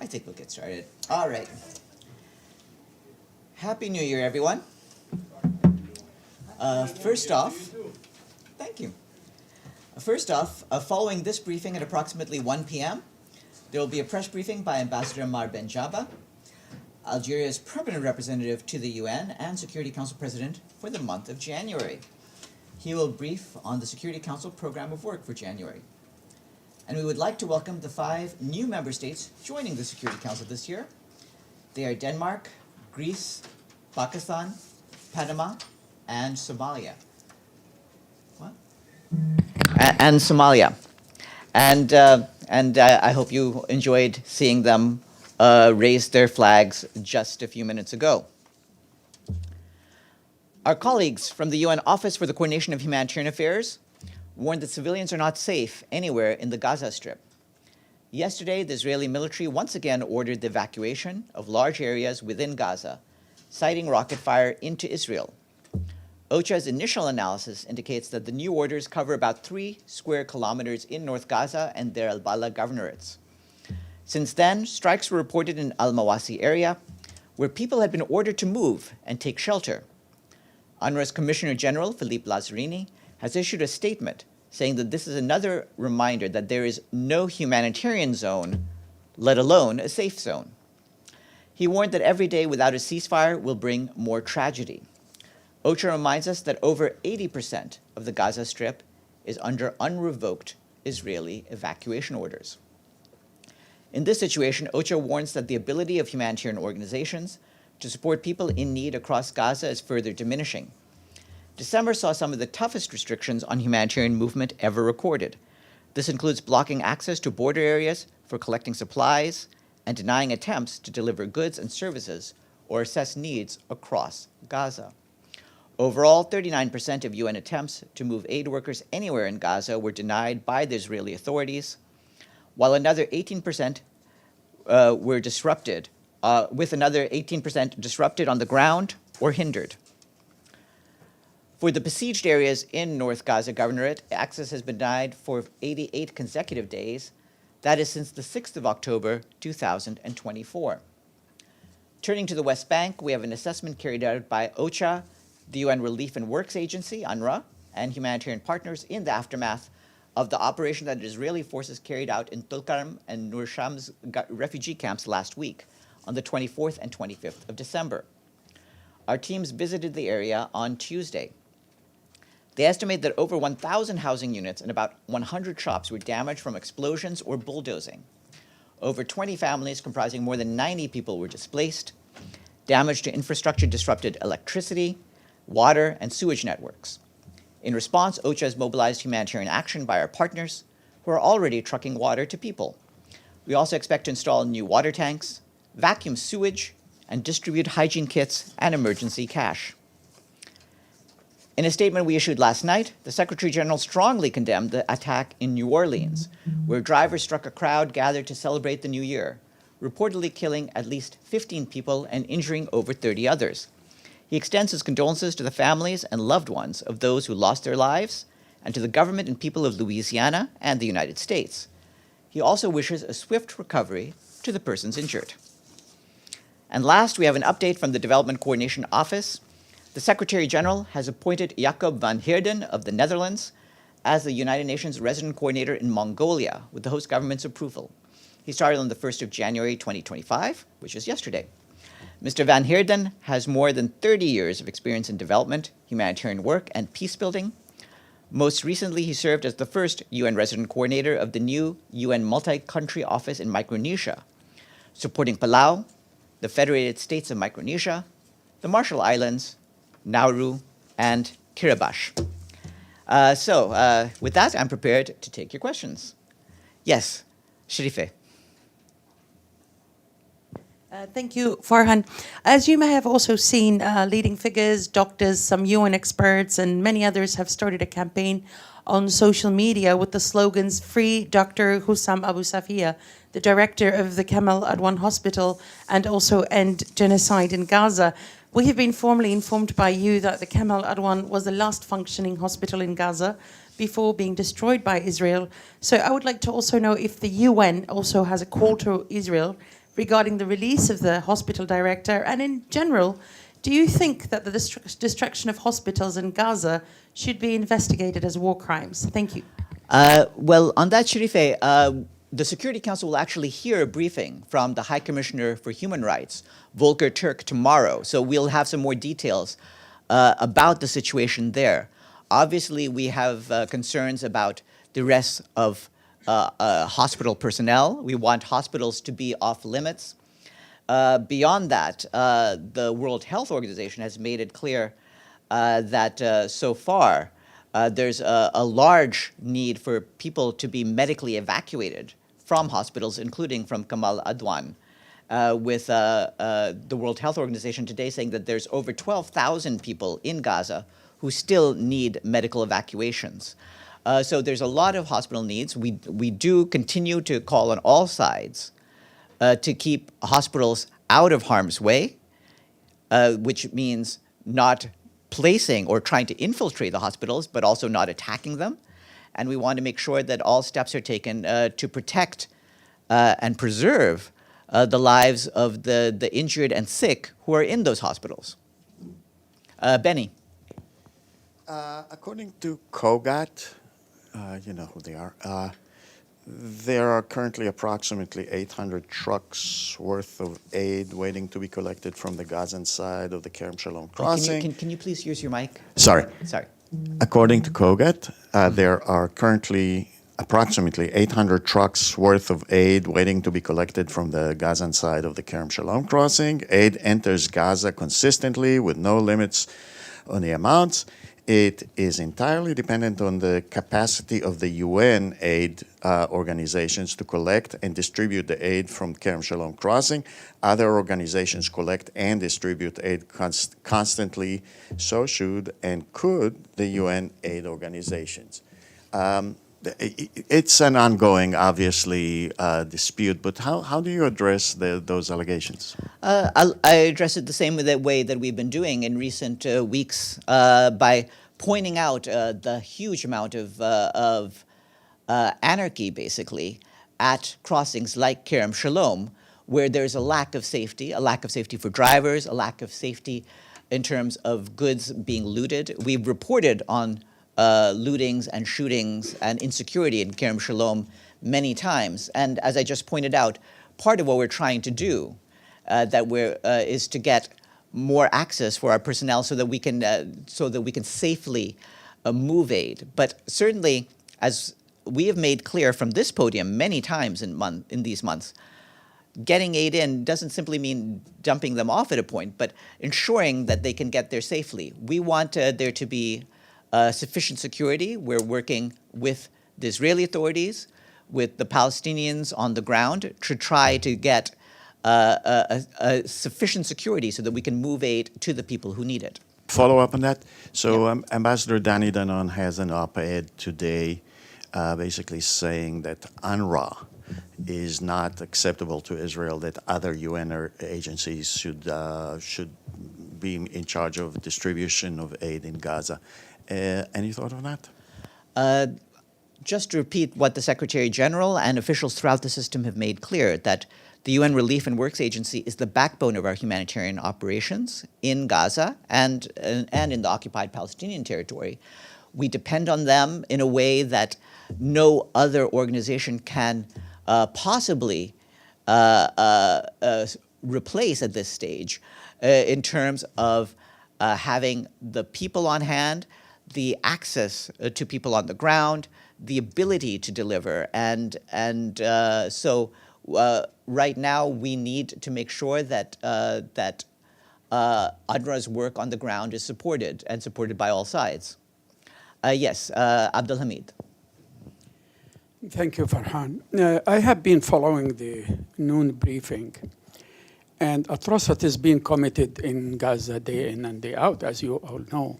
think we'll get started. All right. Happy New Year, everyone. First off, thank you. First off, following this briefing at approximately 1 p.m., there will be a press briefing by Ambassador Mar Benjaba, Algeria's permanent representative to the UN and Security Council President for the month of January. He will brief on the Security Council program of work for January. And we would like to welcome the 5 new member states joining the Security Council this year. They are Denmark, Greece, Pakistan, Panama, and Somalia. What? And Somalia. And I hope you enjoyed seeing them raise their flags just a few minutes ago. Our colleagues from the UN Office for the Coordination of Humanitarian Affairs warned that civilians are not safe anywhere in the Gaza Strip. Yesterday, the Israeli military once again ordered the evacuation of large areas within Gaza, citing rocket fire into Israel. OCHA's initial analysis indicates that the new orders cover about 3 square kilometers in North Gaza and Deir al-Balah governorates. Since then, strikes were reported in al-Mawasi area, where people had been ordered to move and take shelter. UNRWA's Commissioner General, Philippe Lazzarini, has issued a statement saying that this is another reminder that there is no humanitarian zone, let alone a safe zone. He warned that every day without a ceasefire will bring more tragedy. OCHA reminds us that over 80% of the Gaza Strip is under unrevoked Israeli evacuation orders. In this situation, OCHA warns that the ability of humanitarian organizations to support people in need across Gaza is further diminishing. December saw some of the toughest restrictions on humanitarian movement ever recorded. This includes blocking access to border areas for collecting supplies and denying attempts to deliver goods and services or assess needs across Gaza. Overall, 39% of UN attempts to move aid workers anywhere in Gaza were denied by the Israeli authorities, while another 18% were disrupted, with another 18% disrupted on the ground or hindered. For the besieged areas in North Gaza Governorate, access has been denied for 88 consecutive days. That is since the 6th of October, 2024. Turning to the West Bank, we have an assessment carried out by OCHA, the UN Relief and Works Agency, UNRWA, and humanitarian partners in the aftermath of the operation that Israeli forces carried out in Tulkarm and Nur Shams refugee camps last week on the 24th and 25th of December. Our teams visited the area on Tuesday. They estimate that over 1,000 housing units and about 100 shops were damaged from explosions or bulldozing. Over 20 families comprising more than 90 people were displaced. Damage to infrastructure disrupted electricity, water, and sewage networks. In response, OCHA has mobilized humanitarian action by our partners, who are already trucking water to people. We also expect to install new water tanks, vacuum sewage, and distribute hygiene kits and emergency cash. In a statement we issued last night, the Secretary General strongly condemned the attack in New Orleans, where drivers struck a crowd gathered to celebrate the new year, reportedly killing at least 15 people and injuring over 30 others. He extends his condolences to the families and loved ones of those who lost their lives and to the government and people of Louisiana and the United States. He also wishes a swift recovery to the persons injured. And last, we have an update from the Development Coordination Office. The Secretary General has appointed Jacob van Heerden of the Netherlands as the United Nations Resident Coordinator in Mongolia with the host government's approval. He started on the 1st of January 2025, which is yesterday. Mr. van Heerden has more than 30 years of experience in development, humanitarian work, and peace building. Most recently, he served as the first UN Resident Coordinator of the new UN Multi-Country Office in Micronesia, supporting Palau, the Federated States of Micronesia, the Marshall Islands, Nauru, and Kiribati. With that, I'm prepared to take your questions. Yes, Sharife. Thank you, Farhan. As you may have also seen, leading figures, doctors, some UN experts, and many others have started a campaign on social media with the slogans "Free Dr. Hussam Abu Safia," the director of the Kamal Adwan Hospital, and also "End Genocide in Gaza." We have been formally informed by you that the Kamal Adwan was the last functioning hospital in Gaza before being destroyed by Israel. So I would like to also know if the UN also has a call to Israel regarding the release of the hospital director? And in general, do you think that the destruction of hospitals in Gaza should be investigated as war crimes? Thank you. Well, on that, Sharife, the Security Council will actually hear a briefing from the High Commissioner for Human Rights, Volker Turk, tomorrow. So we'll have some more details about the situation there. Obviously, we have concerns about the arrest of hospital personnel. We want hospitals to be off limits. Beyond that, the World Health Organization has made it clear that so far there's a large need for people to be medically evacuated from hospitals, including from Kamal Adwan, with the World Health Organization today saying that there's over 12,000 people in Gaza who still need medical evacuations. So there's a lot of hospital needs. We do continue to call on all sides to keep hospitals out of harm's way, which means not placing or trying to infiltrate the hospitals, but also not attacking them. And we want to make sure that all steps are taken to protect and preserve the lives of the injured and sick who are in those hospitals. Benny. According to COGAT, you know who they are, there are currently approximately 800 trucks worth of aid waiting to be collected from the Gazan side of the Kerem Shalom crossing. Can you please use your mic? Sorry. Sorry. According to COGAT, there are currently approximately 800 trucks worth of aid waiting to be collected from the Gazan side of the Kerem Shalom crossing. Aid enters Gaza consistently with no limits on the amounts. It is entirely dependent on the capacity of the UN aid organizations to collect and distribute the aid from Kerem Shalom crossing. Other organizations collect and distribute aid constantly. So should and could the UN aid organizations. It's an ongoing, obviously, dispute, but how do you address those allegations? I address it the same way that we've been doing in recent weeks by pointing out the huge amount of anarchy, basically, at crossings like Kerem Shalom, where there's a lack of safety for drivers, a lack of safety in terms of goods being looted. We've reported on lootings and shootings and insecurity in Kerem Shalom many times. And as I just pointed out, part of what we're trying to do is to get more access for our personnel so that we can safely move aid. But certainly, as we have made clear from this podium many times in these months, getting aid in doesn't simply mean dumping them off at a point, but ensuring that they can get there safely. We want there to be sufficient security. We're working with the Israeli authorities, with the Palestinians on the ground to try to get sufficient security so that we can move aid to the people who need it. Follow up on that. So Yeah. Ambassador Danny Danon has an op-ed today basically saying that UNRWA is not acceptable to Israel, that other UN agencies should be in charge of distribution of aid in Gaza. Any thought on that? Just to repeat what the Secretary General and officials throughout the system have made clear, that the UN Relief and Works Agency is the backbone of our humanitarian operations in Gaza and in the occupied Palestinian territory. We depend on them in a way that no other organization can possibly replace at this stage in terms of having the people on hand, the access to people on the ground, the ability to deliver. So right now we need to make sure that UNRWA's work on the ground is supported and supported by all sides. Yes, Abdul Hamid. Thank you, Farhan. I have been following the noon briefing, and atrocities being committed in Gaza day in and day out, as you all know,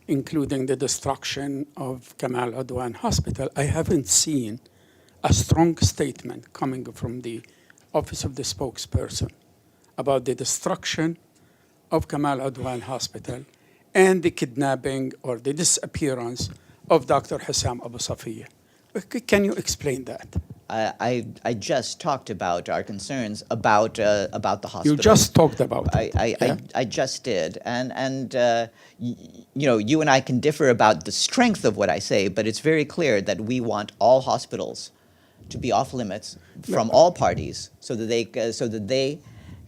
including the destruction of Kamal Adwan Hospital. I haven't seen a strong statement coming from the Office of the Spokesperson about the destruction of Kamal Adwan Hospital and the kidnapping or the disappearance of Dr. Hassam Abu Safiya. Can you explain that? I just talked about our concerns about the hospital. You just talked about it. I just did, and you know, you and I can differ about the strength of what I say, but it's very clear that we want all hospitals to be off limits from all parties, so that they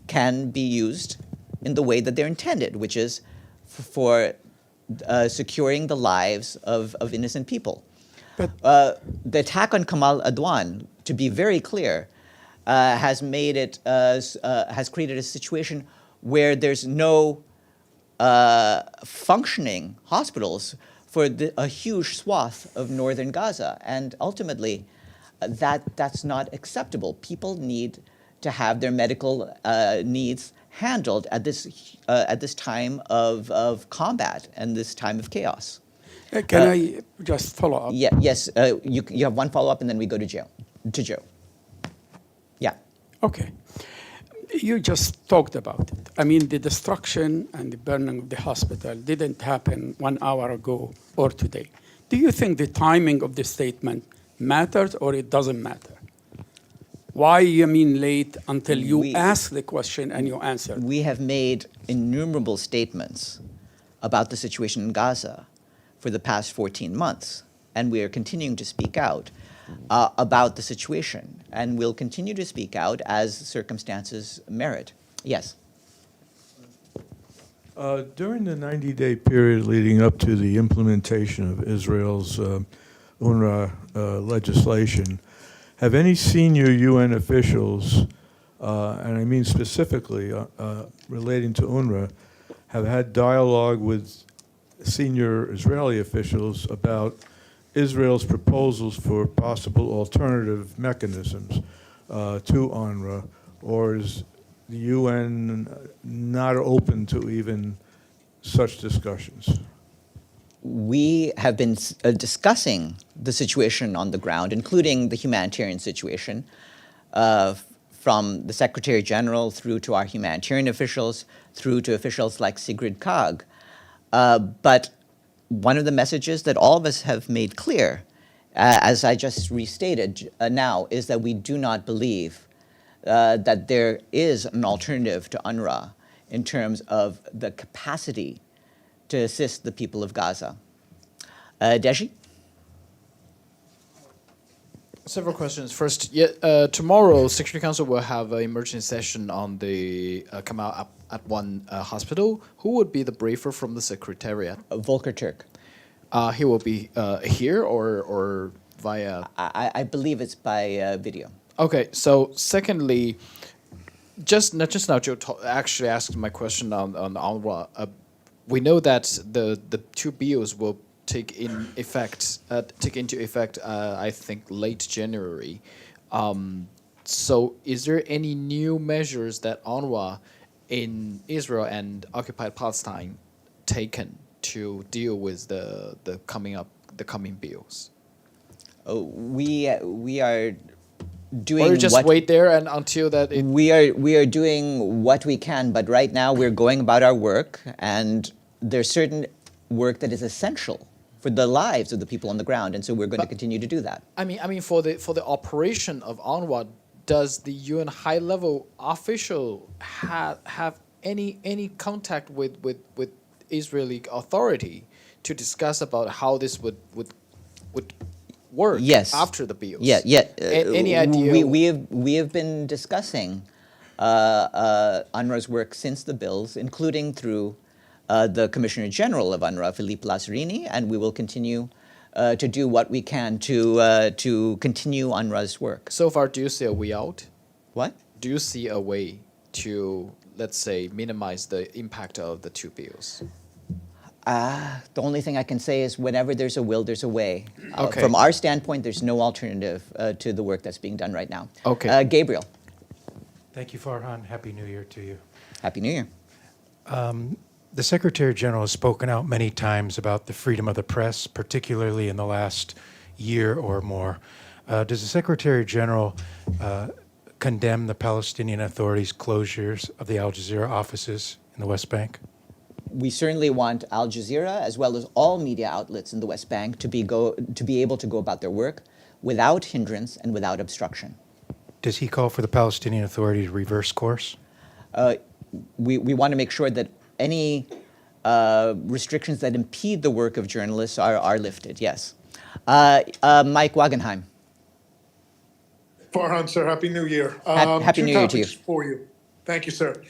can be used in the way that they're intended, which is for securing the lives of innocent people. But The attack on Kamal Adwan, to be very clear, has created a situation where there's no functioning hospitals for a huge swath of northern Gaza, and ultimately, that's not acceptable. People need to have their medical needs handled at this time of combat and this time of chaos. can I just follow up? Yes. You have one follow up, and then we go to Joe. Yeah. Okay. You just talked about it. I mean, the destruction and the burning of the hospital didn't happen 1 hour ago or today. Do you think the timing of the statement matters or it doesn't matter? Why you mean late until you ask the question and you answer? We have made innumerable statements about the situation in Gaza for the past 14 months, and we are continuing to speak out about the situation, and we'll continue to speak out as circumstances merit. Yes. During the 90-day period leading up to the implementation of Israel's UNRWA legislation, have any senior UN officials, and I mean specifically relating to UNRWA, have had dialogue with senior Israeli officials about Israel's proposals for possible alternative mechanisms to UNRWA, or is the UN not open to even such discussions? We have been discussing the situation on the ground, including the humanitarian situation, from the Secretary General through to our humanitarian officials, through to officials like Sigrid Kaag. But one of the messages that all of us have made clear, as I just restated now, is that we do not believe that there is an alternative to UNRWA in terms of the capacity to assist the people of Gaza. Deji? Several questions. First, tomorrow, Security Council will have an emergency session on the Kamal Adwan hospital. Who would be the briefer from the Secretariat? Volker Turk. He will be here or via... I believe it's by video. Okay, so secondly, just now, Joe actually asked my question on UNRWA. We know that the two bills will take into effect, I think, late January. So is there any new measures that UNRWA in Israel and occupied Palestine taken to deal with the coming bills? We are doing. Or you just wait there and until that. We are doing what we can, but right now we're going about our work, and there's certain work that is essential for the lives of the people on the ground, and so we're going to continue to do that. I mean, for the operation of UNRWA, does the UN high-level official have any contact with Israeli authority to discuss about how this would work? Yes. After the bills? Yeah. Any idea? We have been discussing UNRWA's work since the bills, including through the Commissioner General of UNRWA, Philippe Lazzarini, and we will continue to do what we can to continue UNRWA's work. So far, do you see a way out? What? Do you see a way to, let's say, minimize the impact of the two bills? The only thing I can say is whenever there's a will, there's a way. Okay. From our standpoint, there's no alternative to the work that's being done right now. Okay. Gabriel. Thank you, Farhan. Happy New Year to you. Happy New Year. The Secretary General has spoken out many times about the freedom of the press, particularly in the last year or more. Does the Secretary General condemn the Palestinian Authority's closures of the Al Jazeera offices in the West Bank? we certainly want Al Jazeera, as well as all media outlets in the West Bank, to be able to go about their work without hindrance and without obstruction. Does he call for the Palestinian Authority to reverse course? We want to make sure that any restrictions that impede the work of journalists are lifted, yes. Mike Wagenheim. Farhan, sir, Happy New Year. Happy New Year to you. Two topics for you. Thank you, sir.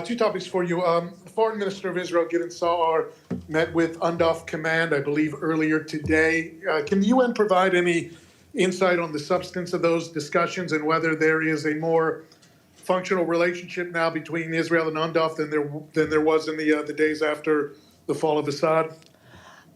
Two topics for you. The Foreign Minister of Israel, Gideon Saar, met with UNDOF Command, I believe, earlier today. Can the UN provide any insight on the substance of those discussions and whether there is a more functional relationship now between Israel and UNDOF than there was in the days after the fall of Assad?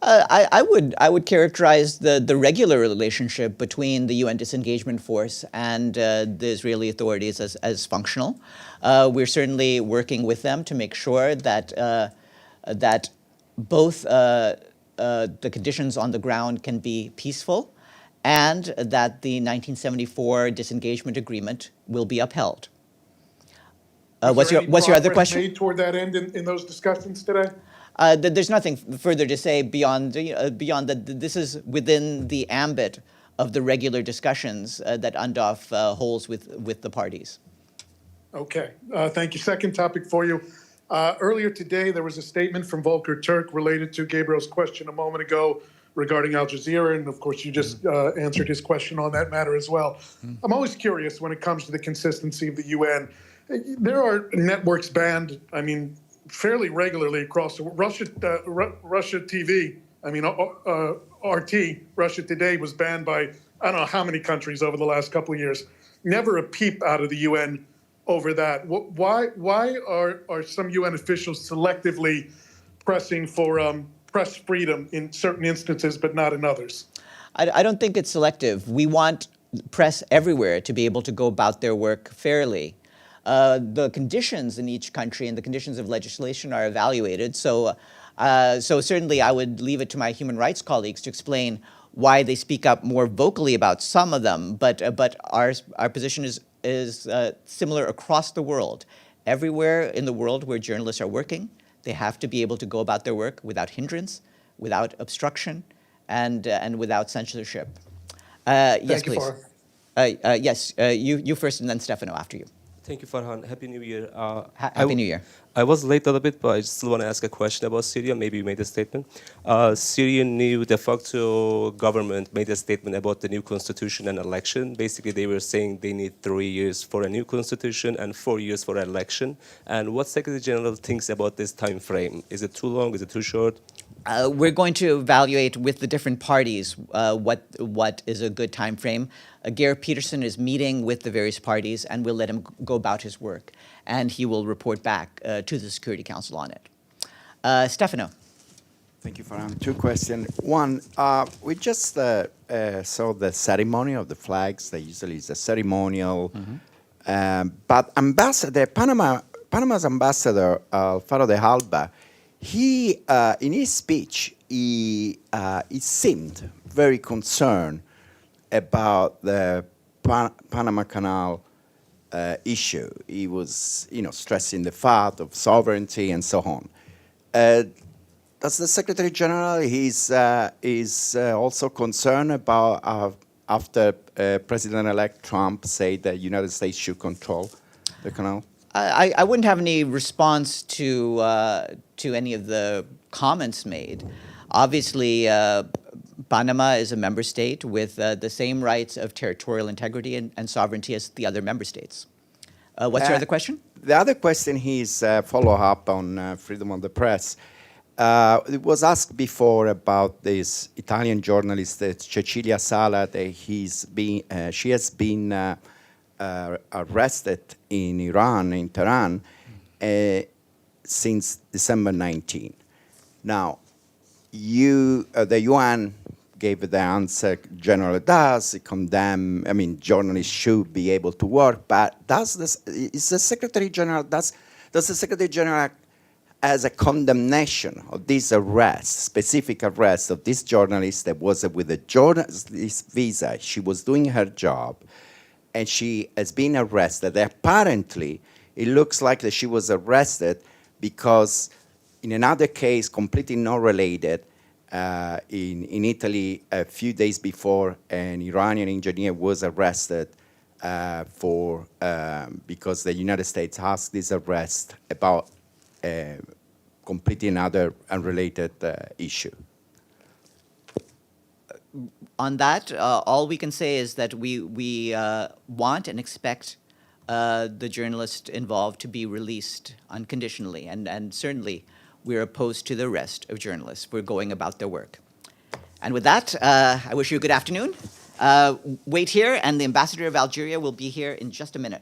I would characterize the regular relationship between the UN disengagement force and the Israeli authorities as functional. We're certainly working with them to make sure that that both the conditions on the ground can be peaceful and that the 1974 disengagement agreement will be upheld. What's your other question? Made toward that end in those discussions today? There's nothing further to say beyond that. This is within the ambit of the regular discussions that UNDOF holds with the parties. Okay, thank you. Second topic for you. Earlier today, there was a statement from Volker Turk related to Gabriel's question a moment ago regarding Al Jazeera, and of course, you just answered his question on that matter as well. I'm always curious when it comes to the consistency of the UN. There are networks banned, I mean, fairly regularly across the world. Russia TV, I mean, RT, Russia Today, was banned by I don't know how many countries over the last couple of years. Never a peep out of the UN over that. Why are some UN officials selectively pressing for press freedom in certain instances, but not in others? I don't think it's selective. We want press everywhere to be able to go about their work fairly. The conditions in each country and the conditions of legislation are evaluated. So certainly I would leave it to my human rights colleagues to explain why they speak up more vocally about some of them. But our position is similar across the world. Everywhere in the world where journalists are working, they have to be able to go about their work without hindrance, without obstruction, and without censorship. Yes, Thank you, please. Farhan. Yes, you first, and then Stefano after you. Thank you, Farhan. Happy New Year. Happy New Year. I was late a little bit, but I still want to ask a question about Syria. Maybe you made a statement. Syrian new de facto government made a statement about the new constitution and election. Basically, they were saying they need 3 years for a new constitution and 4 years for an election. And what Secretary General thinks about this time frame? Is it too long? Is it too short? We're going to evaluate with the different parties what is a good time frame. Geir Peterson is meeting with the various parties, and we'll let him go about his work, and he will report back to the Security Council on it. Stefano. Thank you, Farhan. Two questions. One, we just saw the ceremony of the flags. That usually is a ceremonial, but Panama's ambassador, Alfaro de Alba, he, in his speech, he seemed very concerned about the Panama Canal issue. He was, stressing the fact of sovereignty and so on. Does the Secretary General is also concerned about after President-elect Trump said that the United States should control the canal? I wouldn't have any response to any of the comments made. Obviously, Panama is a member state with the same rights of territorial integrity and sovereignty as the other member states. What's your other question? The other question is follow-up on freedom of the press. It was asked before about this Italian journalist, Cecilia Sala, that she has been arrested in Iran, in Tehran, since December 19. Now, the UN gave the answer generally does condemn. I mean, journalists should be able to work, but does the Secretary General as a condemnation of this arrest, specific arrest of this journalist that was with a journalist visa? She was doing her job, and she has been arrested. Apparently, it looks like that she was arrested because in another case, completely not related, in Italy, a few days before, an Iranian engineer was arrested because the United States asked this arrest about completely another unrelated issue. On that, all we can say is that we want and expect the journalist involved to be released unconditionally, and certainly we're opposed to the arrest of journalists. We're going about their work. And with that, I wish you a good afternoon. Wait here, and the ambassador of Algeria will be here in just a minute.